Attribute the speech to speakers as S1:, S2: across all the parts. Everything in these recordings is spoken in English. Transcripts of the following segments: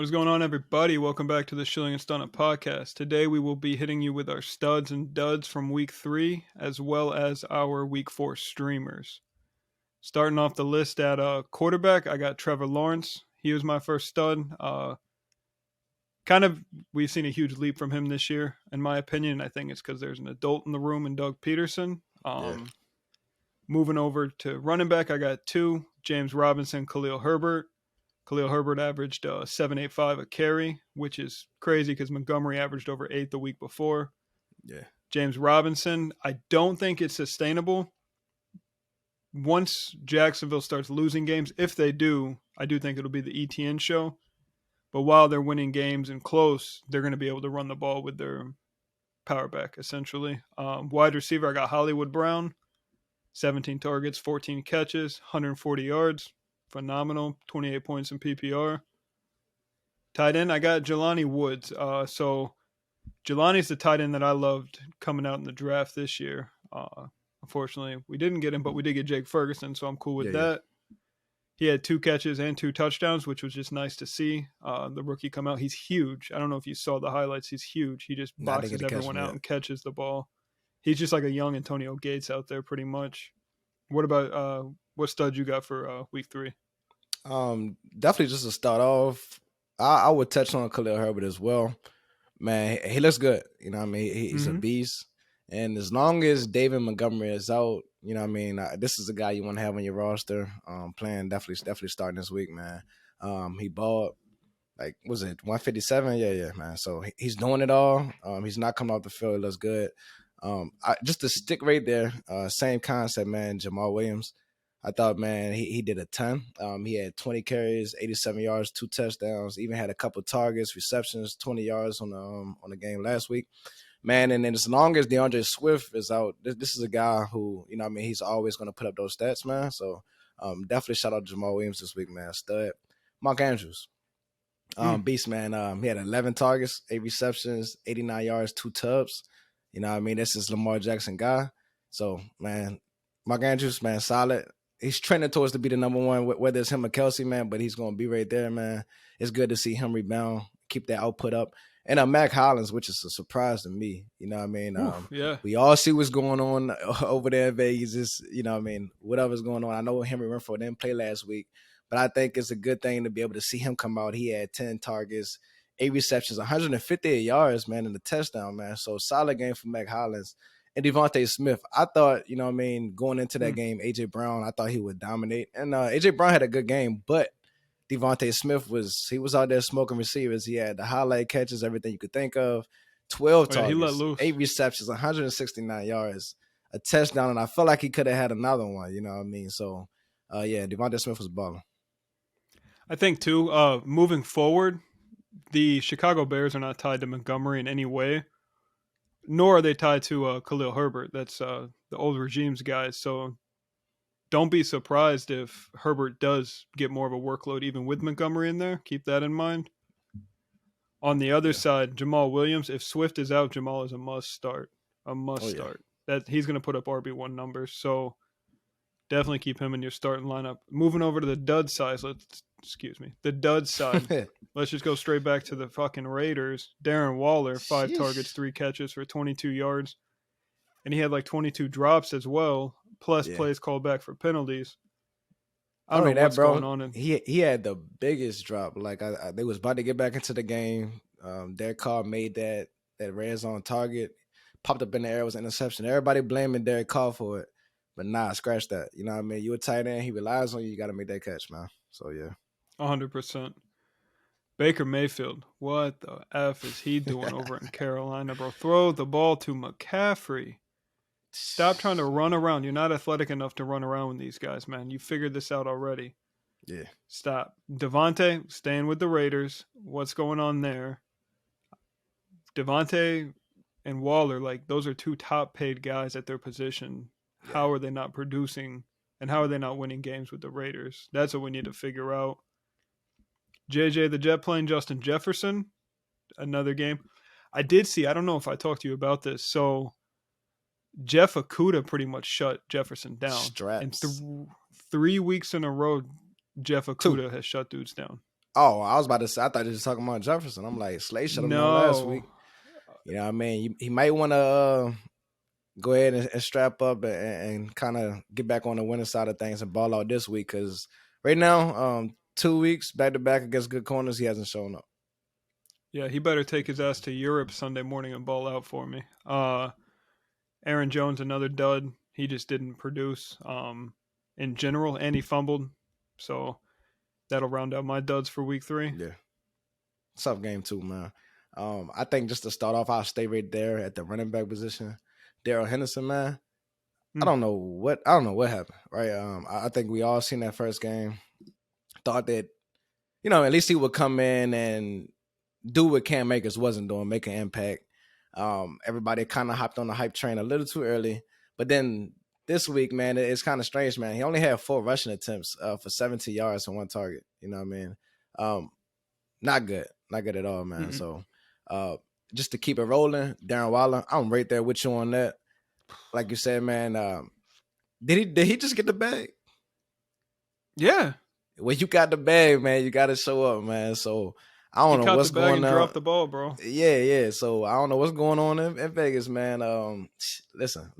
S1: What's going on, everybody? Welcome back to the Shilling and Stunner podcast. Today we will be hitting you with our studs and duds from week 3, as well as our week 4 streamers. Starting off the list at quarterback, I got Trevor Lawrence. He was my first stud. We've seen a huge leap from him this year, in my opinion. I think it's because there's an adult in the room in Doug Peterson.
S2: Yeah.
S1: Moving over to running back, I got 2, James Robinson, Khalil Herbert. Khalil Herbert averaged 7.85 a carry, which is crazy because Montgomery averaged over 8 the week before.
S2: Yeah.
S1: James Robinson, I don't think it's sustainable. Once Jacksonville starts losing games, if they do, I do think it'll be the ETN show. But while they're winning games and close, they're going to be able to run the ball with their power back, essentially. Wide receiver, I got Hollywood Brown, 17 targets, 14 catches, 140 yards. Phenomenal, 28 points in PPR. Tight end, I got Jelani Woods. So Jelani's the tight end that I loved coming out in the draft this year. Unfortunately, we didn't get him, but we did get Jake Ferguson, so I'm cool with that. He had 2 catches and 2 touchdowns, which was just nice to see. The rookie come out. He's huge. I don't know if you saw the highlights. He's huge. He just boxes everyone out and catches the ball. He's just like a young Antonio Gates out there pretty much. What about what stud you got for week 3?
S2: Definitely just to start off, I would touch on Khalil Herbert as well. Man, he looks good. You know what I mean? He's a beast. And as long as David Montgomery is out, you know what I mean? This is a guy you want to have on your roster. Playing definitely starting this week, man. He balled, like, was it 157? Yeah, man. So he's doing it all. He's not coming off the field. It looks good. Just to stick right there, same concept, man, Jamal Williams. I thought, man, he did a ton. He had 20 carries, 87 yards, 2 touchdowns, even had a couple targets, receptions, 20 yards on the game last week. Man, and then as long as DeAndre Swift is out, this is a guy who, you know what I mean, he's always going to put up those stats, man. So definitely shout out to Jamal Williams this week, man. Stud. Mark Andrews. Beast, man. He had 11 targets, 8 receptions, 89 yards, 2 tubs. You know what I mean? This is Lamar Jackson guy. So, man, Mark Andrews, man, solid. He's trending towards to be the number one, whether it's him or Kelsey, man, but he's going to be right there, man. It's good to see him rebound, keep that output up. And Mac Hollins, which is a surprise to me. You know what I mean? We all see what's going on over there in Vegas. It's, you know what I mean? Whatever's going on. I know Henry Renfrow didn't play last week, but I think it's a good thing to be able to see him come out. He had 10 targets, 8 receptions, 158 yards, man, and a touchdown, man. So solid game for Mac Hollins. And Devontae Smith, I thought, you know what I mean, going into that game, A.J. Brown, I thought he would dominate. And A.J. Brown had a good game, but Devontae Smith was out there smoking receivers. He had the highlight catches, everything you could think of. 12 targets,
S1: he let loose.
S2: 8 receptions, 169 yards, a touchdown, and I felt like he could have had another one, you know what I mean? So, Devontae Smith was balling.
S1: I think, too, moving forward, the Chicago Bears are not tied to Montgomery in any way, nor are they tied to Khalil Herbert. That's the old regime's guys. So don't be surprised if Herbert does get more of a workload even with Montgomery in there. Keep that in mind. On the other side, Jamal Williams, if Swift is out, Jamal is a must start. Start. That he's going to put up RB1 numbers. So definitely keep him in your starting lineup. Moving over to the dud side, the dud side. Let's just go straight back to the fucking Raiders. Darren Waller, 5 targets, 3 catches for 22 yards. And he had like 22 drops as well, plus plays called back for penalties. I don't know what's going on.
S2: He had the biggest drop. Like, they was about to get back into the game. Derek Carr made that red zone target, popped up in the air, was an interception. Everybody blaming Derek Carr for it. But nah, scratch that. You know what I mean? You a tight end, he relies on you. You got to make that catch, man. So, yeah.
S1: 100%. Baker Mayfield, what the F is he doing over in Carolina, bro? Throw the ball to McCaffrey. Stop trying to run around. You're not athletic enough to run around with these guys, man. You figured this out already.
S2: Yeah.
S1: Stop. Devontae, staying with the Raiders. What's going on there? Devontae and Waller, like, those are 2 top-paid guys at their position. Yeah. How are they not producing, and how are they not winning games with the Raiders? That's what we need to figure out. JJ the Jet Plane, Justin Jefferson, another game. I did see, I don't know if I talked to you about this, so Jeff Okudah pretty much shut Jefferson down.
S2: Straps.
S1: And 3 weeks in a row, Jeff Okudah has shut dudes down.
S2: Oh, I was about to say. I thought you were talking about Jefferson. I'm like, Slay shut him down last
S1: No.
S2: week. You know what I mean? He might want to go ahead and strap up and kind of get back on the winning side of things and ball out this week because right now, 2 weeks back to back against good corners, he hasn't shown up.
S1: Yeah, he better take his ass to Europe Sunday morning and ball out for me. Aaron Jones, another dud. He just didn't produce in general, and he fumbled. So that'll round out my duds for week 3.
S2: Yeah, tough game too, man. I think just to start off, I'll stay right there at the running back position. Daryl Henderson, man. I don't know what happened, right? I think we all seen that first game. Thought that, at least he would come in and do what Cam Akers wasn't doing, make an impact. Everybody kind of hopped on the hype train a little too early. But then this week, man, it's kind of strange, man. He only had 4 rushing attempts for 70 yards and 1 target. You know what I mean? Not good. Not good at all, man. So just to keep it rolling, Darren Waller, I'm right there with you on that. Like you said, man, did he just get the bag?
S1: Yeah.
S2: When you got the bag, man, you got to show up, man. So I don't know what's going on.
S1: Drop the ball, bro.
S2: Yeah. So I don't know what's going on in Vegas, man. Listen.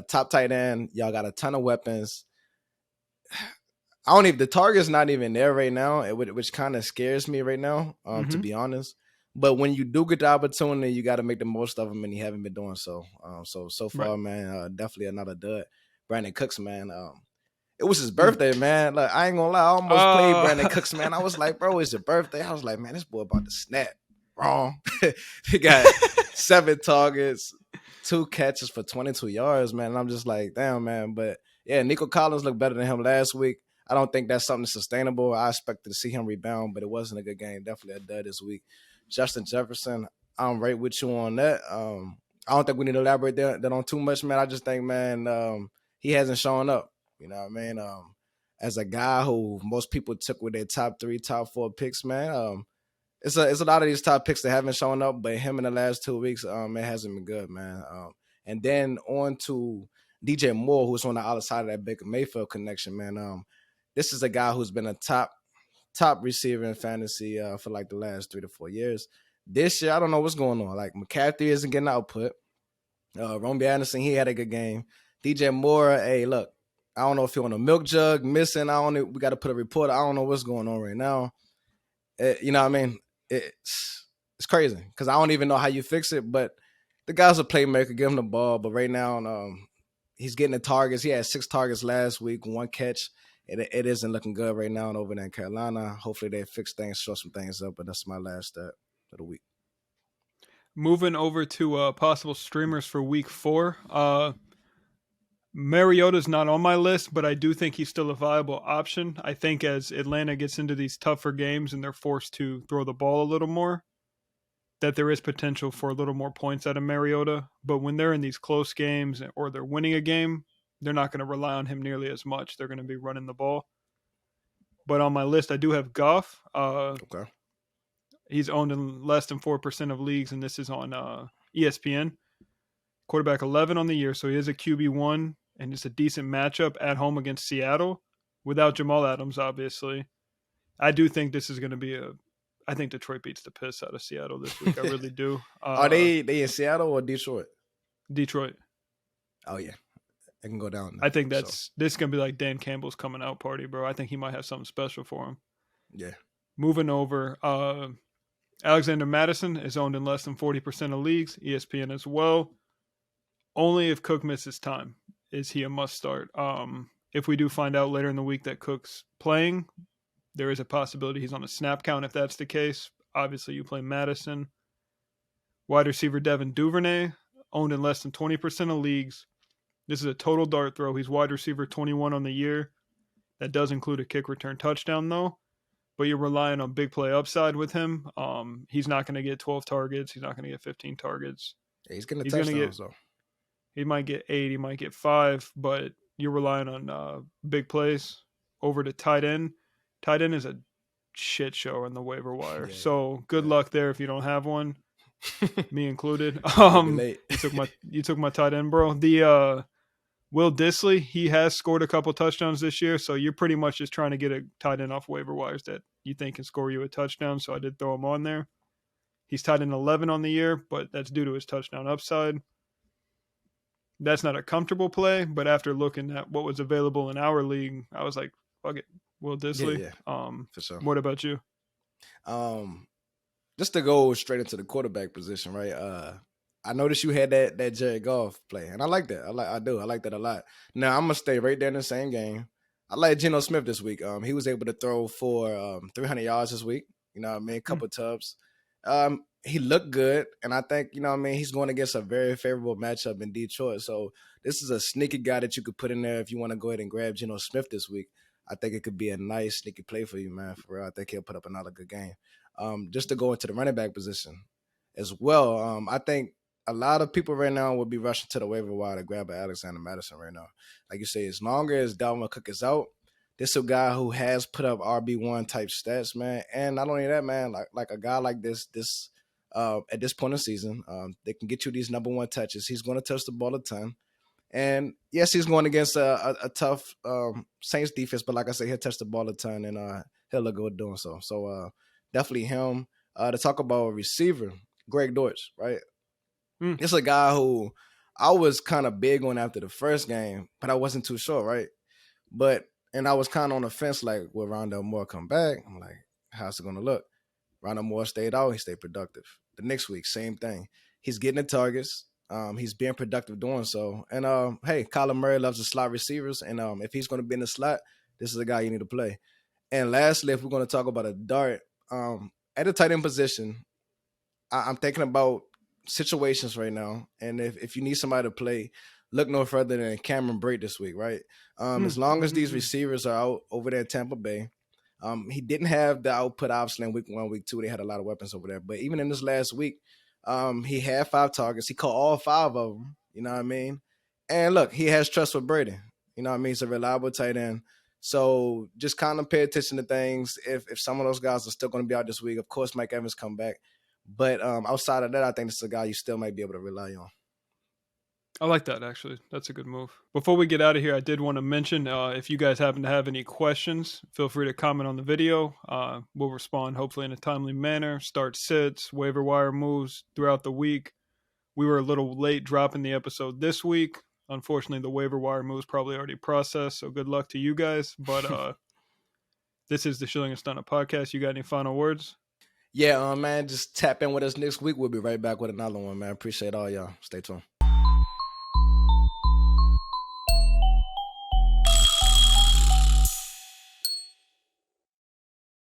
S2: Top tight end, y'all got a ton of weapons. The target's not even there right now, which kind of scares me right now, to be honest. But when you do get the opportunity, you got to make the most of them, and you haven't been doing so. So far, right, man, definitely another dud. Brandon Cooks, man. It was his birthday, man. Like, I ain't gonna lie, I almost played Brandon Cooks, man. I was like, bro, it's your birthday. I was like, man, this boy about to snap. Wrong. He got 7 targets, 2 catches for 22 yards, man. And I'm just like, damn, man. But yeah, Nico Collins looked better than him last week. I don't think that's something sustainable. I expected to see him rebound, but it wasn't a good game. Definitely a dud this week. Justin Jefferson, I'm right with you on that. I don't think we need to elaborate that on too much, man. I just think, man, he hasn't shown up. You know what I mean? As a guy who most people took with their top 3, top 4 picks, man, it's a lot of these top picks that haven't shown up, but him in the last 2 weeks, it hasn't been good, man. And then on to DJ Moore, who's on the other side of that Baker Mayfield connection, man. This is a guy who's been a top receiver in fantasy for like the last 3 to 4 years. This year, I don't know what's going on. Like, McCaffrey isn't getting output. Rombie Anderson, he had a good game. DJ Moore, hey, look, I don't know if you're on a milk jug, missing. We got to put a report. I don't know what's going on right now. You know what I mean? It's crazy because I don't even know how you fix it. But the guy's a playmaker. Give him the ball. But right now, he's getting the targets. He had 6 targets last week, 1 catch. It isn't looking good right now over there in Carolina. Hopefully they fix things, show some things up. But that's my last step of the week.
S1: Moving over to possible streamers for week 4. Mariota's not on my list, but I do think he's still a viable option. I think as Atlanta gets into these tougher games and they're forced to throw the ball a little more, that there is potential for a little more points out of Mariota. But when they're in these close games or they're winning a game, they're not going to rely on him nearly as much. They're going to be running the ball. But on my list, I do have Goff.
S2: Okay.
S1: He's owned in less than 4% of leagues, and this is on ESPN. Quarterback 11 on the year, so he is a QB1, and it's a decent matchup at home against Seattle without Jamal Adams, obviously. I do think this is going to be I think Detroit beats the piss out of Seattle this week. I really do.
S2: Are they in Seattle or Detroit?
S1: Detroit.
S2: Oh, yeah. They can go down.
S1: I think this is going to be like Dan Campbell's coming out party, bro. I think he might have something special for him.
S2: Yeah.
S1: Moving over, Alexander Madison is owned in less than 40% of leagues, ESPN as well. Only if Cook misses time is he a must start. If we do find out later in the week that Cook's playing, there is a possibility he's on a snap count. If that's the case, obviously you play Madison. Wide receiver Devin Duvernay, owned in less than 20% of leagues. This is a total dart throw. He's wide receiver 21 on the year. That does include a kick return touchdown, though. But you're relying on big play upside with him. He's not going to get 12 targets. He's not going to get 15 targets.
S2: Yeah, he's getting touchdowns, though.
S1: He might get 8. He might get 5. But you're relying on big plays over to tight end. Tight end is a shit show on the waiver wire. Yeah, so good luck there if you don't have one. Me included. You took my tight end, bro. Will Disley, he has scored a couple touchdowns this year, so you're pretty much just trying to get a tight end off waiver wires that you think can score you a touchdown. So I did throw him on there. He's tied in 11 on the year, but that's due to his touchdown upside. That's not a comfortable play, but after looking at what was available in our league, I was like, fuck it, Will Disley.
S2: Yeah, for sure.
S1: What about you?
S2: Just to go straight into the quarterback position, right? I noticed you had that Jared Goff play, and I like that. I like that a lot. Now I'm gonna stay right there in the same game. I like Geno Smith this week. He was able to throw for 300 yards this week. You know what I mean? A couple tubs. He looked good, and I think, you know what I mean, he's going against a very favorable matchup in Detroit. So this is a sneaky guy that you could put in there if you want to go ahead and grab Geno Smith this week. I think it could be a nice sneaky play for you, man. For real, I think he'll put up another good game. Just to go into the running back position as well, I think a lot of people right now will be rushing to the waiver wire to grab Alexander Madison right now. Like you say, as long as Dalvin Cook is out, this is a guy who has put up RB1 type stats, man. And not only that, man, like a guy like this at this point in the season, they can get you these number one touches. He's going to touch the ball a ton. And yes, he's going against a tough Saints defense, but like I said, he'll touch the ball a ton, and he'll look good doing so. So definitely him. To talk about a receiver, Greg Dortch, right? It's a guy who I was kind of big on after the first game, but I wasn't too sure, right? And I was kind of on the fence, like, will Rondell Moore come back? I'm like, how's it going to look? Rondell Moore stayed out. He stayed productive. The next week, same thing. He's getting the targets. He's being productive doing so. And, hey, Kyler Murray loves the slot receivers. And if he's going to be in the slot, this is a guy you need to play. And lastly, if we're going to talk about a dart, at the tight end position, I'm thinking about situations right now. And if you need somebody to play, look no further than Cameron Brate this week, right? As long as these receivers are out over there in Tampa Bay, he didn't have the output, obviously, in week 1, week 2. They had a lot of weapons over there. But even in this last week, he had 5 targets. He caught all 5 of them. You know what I mean? And look, he has trust with Brady. You know what I mean? He's a reliable tight end. So just kind of pay attention to things. If some of those guys are still going to be out this week, of course, Mike Evans come back. But outside of that, I think this is a guy you still might be able to rely on.
S1: I like that, actually. That's a good move. Before we get out of here, I did want to mention, if you guys happen to have any questions, feel free to comment on the video. We'll respond hopefully in a timely manner. Start sits, waiver wire moves throughout the week. We were a little late dropping the episode this week. Unfortunately, the waiver wire moves probably already processed, so good luck to you guys. But this is the Shilling and Stunner podcast. You got any final words?
S2: Yeah, man, just tap in with us next week. We'll be right back with another one, man. Appreciate all y'all. Stay tuned.